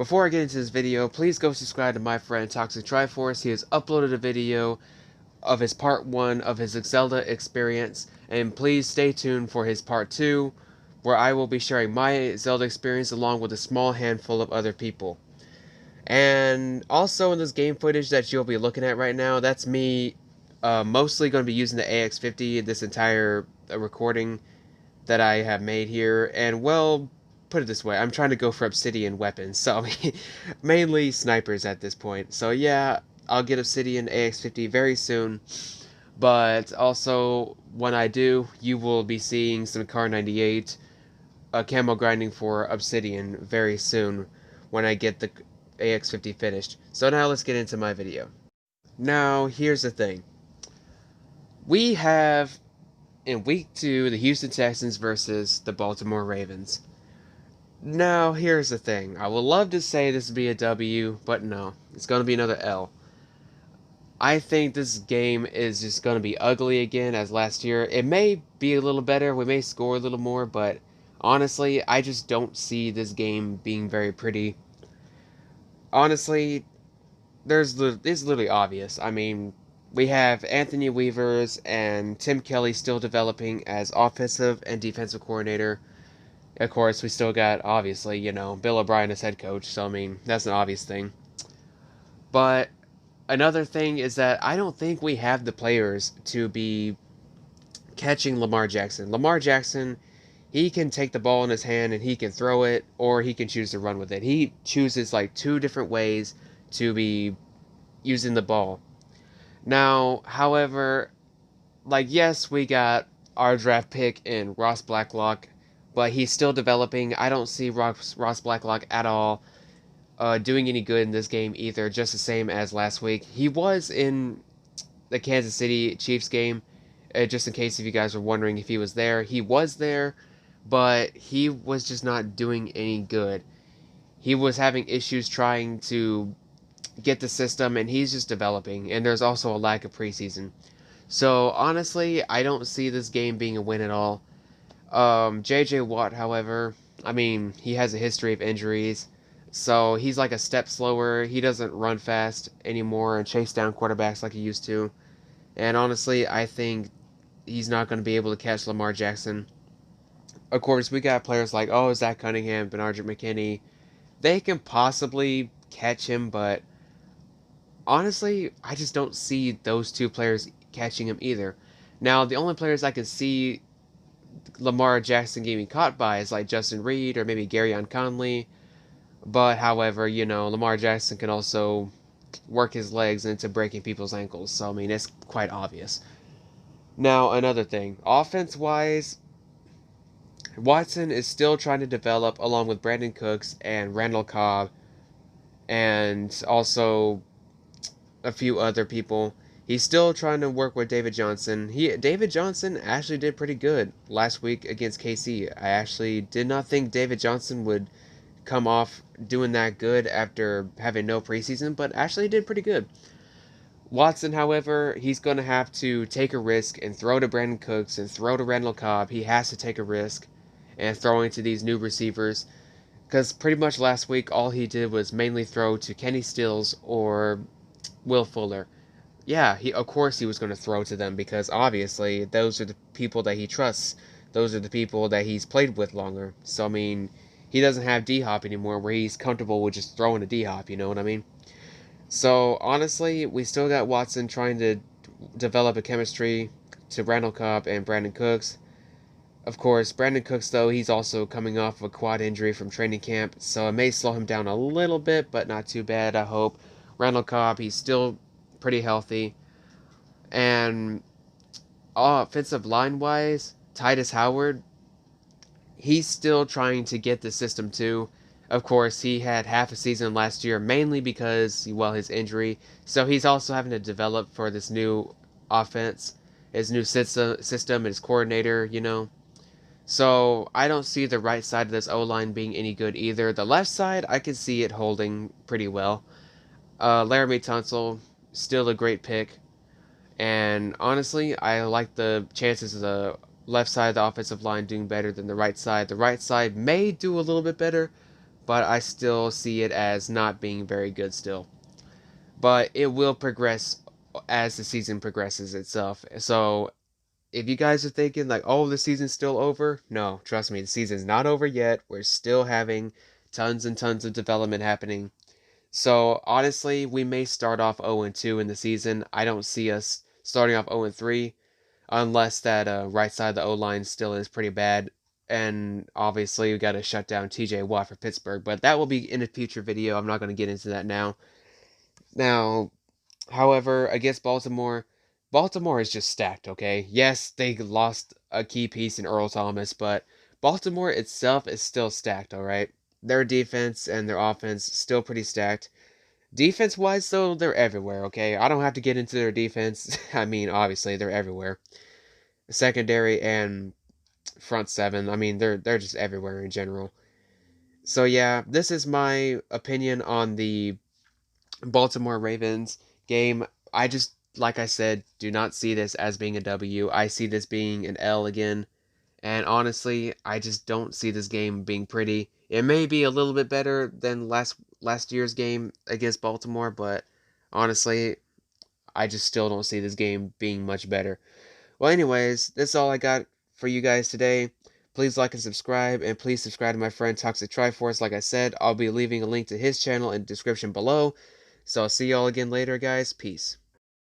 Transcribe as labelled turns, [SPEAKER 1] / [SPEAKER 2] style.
[SPEAKER 1] Before I get into this video, please go subscribe to my friend Toxic Triforce. He has uploaded a video of his part 1 of his Zelda experience, and please stay tuned for his part 2, where I will be sharing my Zelda experience along with a small handful of other people. And also in this game footage that you'll be looking at right now, that's me mostly going to be using the AX50, this entire recording that I have made here, and well, put it this way, I'm trying to go for obsidian weapons, so mainly snipers at this point. So yeah, I'll get obsidian AX50 very soon, but also when I do, you will be seeing some Car 98 camo grinding for obsidian very soon when I get the AX50 finished. So now let's get into my video. Now, here's the thing. We have in week 2 the Houston Texans versus the Baltimore Ravens. Now, here's the thing. I would love to say this would be a W, but no. It's going to be another L. I think this game is just going to be ugly again as last year. It may be a little better. We may score a little more, but honestly, I just don't see this game being very pretty. Honestly, it's literally obvious. I mean, we have Anthony Weavers and Tim Kelly still developing as offensive and defensive coordinator. Of course, we still got, obviously, Bill O'Brien as head coach, so I mean, that's an obvious thing. But another thing is that I don't think we have the players to be catching Lamar Jackson. Lamar Jackson, he can take the ball in his hand and he can throw it, or he can choose to run with it. He chooses like 2 different ways to be using the ball. Now, however, like, yes, we got our draft pick in Ross Blacklock, but he's still developing. I don't see Ross Blacklock at all doing any good in this game either, just the same as last week. He was in the Kansas City Chiefs game, just in case if you guys were wondering if he was there. He was there, but he was just not doing any good. He was having issues trying to get the system, and he's just developing, and there's also a lack of preseason. So honestly, I don't see this game being a win at all. JJ Watt, however, I mean, he has a history of injuries, so he's like a step slower. He doesn't run fast anymore and chase down quarterbacks like he used to. And honestly, I think he's not going to be able to catch Lamar Jackson. Of course, we got players like, Zach Cunningham, Bernard McKinney. They can possibly catch him, but honestly, I just don't see those 2 players catching him either. Now, the only players I can see Lamar Jackson getting caught by is like Justin Reed or maybe Garyon Conley. But however, Lamar Jackson can also work his legs into breaking people's ankles. So I mean, it's quite obvious. Now, another thing, offense-wise, Watson is still trying to develop along with Brandon Cooks and Randall Cobb and also a few other people. He's still trying to work with David Johnson. David Johnson actually did pretty good last week against KC. I actually did not think David Johnson would come off doing that good after having no preseason, but actually did pretty good. Watson, however, he's going to have to take a risk and throw to Brandon Cooks and throw to Randall Cobb. He has to take a risk and throwing to these new receivers, because pretty much last week all he did was mainly throw to Kenny Stills or Will Fuller. Yeah, of course he was going to throw to them, because obviously those are the people that he trusts. Those are the people that he's played with longer. So, I mean, he doesn't have D-Hop anymore where he's comfortable with just throwing a D-Hop, you know what I mean? So, honestly, we still got Watson trying to develop a chemistry to Randall Cobb and Brandon Cooks. Of course, Brandon Cooks, though, he's also coming off of a quad injury from training camp, so it may slow him down a little bit, but not too bad, I hope. Randall Cobb, he's still pretty healthy. And offensive line-wise, Titus Howard, he's still trying to get the system too. Of course, he had half a season last year, mainly because, well, his injury. So he's also having to develop for this new offense, his new system, his coordinator. So I don't see the right side of this O-line being any good either. The left side, I can see it holding pretty well. Laramie Tunsil, still a great pick. And honestly, I like the chances of the left side of the offensive line doing better than the right side. The right side may do a little bit better, but I still see it as not being very good still. But it will progress as the season progresses itself. So if you guys are thinking like, oh, the season's still over, no, trust me, the season's not over yet. We're still having tons and tons of development happening. So honestly, we may start off 0-2 in the season. I don't see us starting off 0-3 unless that right side of the O line still is pretty bad. And obviously, we got to shut down TJ Watt for Pittsburgh, but that will be in a future video. I'm not going to get into that now. Now, however, against Baltimore, Baltimore is just stacked, okay? Yes, they lost a key piece in Earl Thomas, but Baltimore itself is still stacked, alright? Their defense and their offense still pretty stacked. Defense wise, though, they're everywhere, okay? I don't have to get into their defense. I mean, obviously, they're everywhere. Secondary and front seven, I mean, they're just everywhere in general. So, yeah, this is my opinion on the Baltimore Ravens game. I just, like I said, do not see this as being a W. I see this being an L again. And honestly, I just don't see this game being pretty. It may be a little bit better than last year's game against Baltimore, but honestly, I just still don't see this game being much better. Well, anyways, that's all I got for you guys today. Please like and subscribe, and please subscribe to my friend Toxic Triforce. Like I said, I'll be leaving a link to his channel in the description below. So I'll see y'all again later, guys. Peace.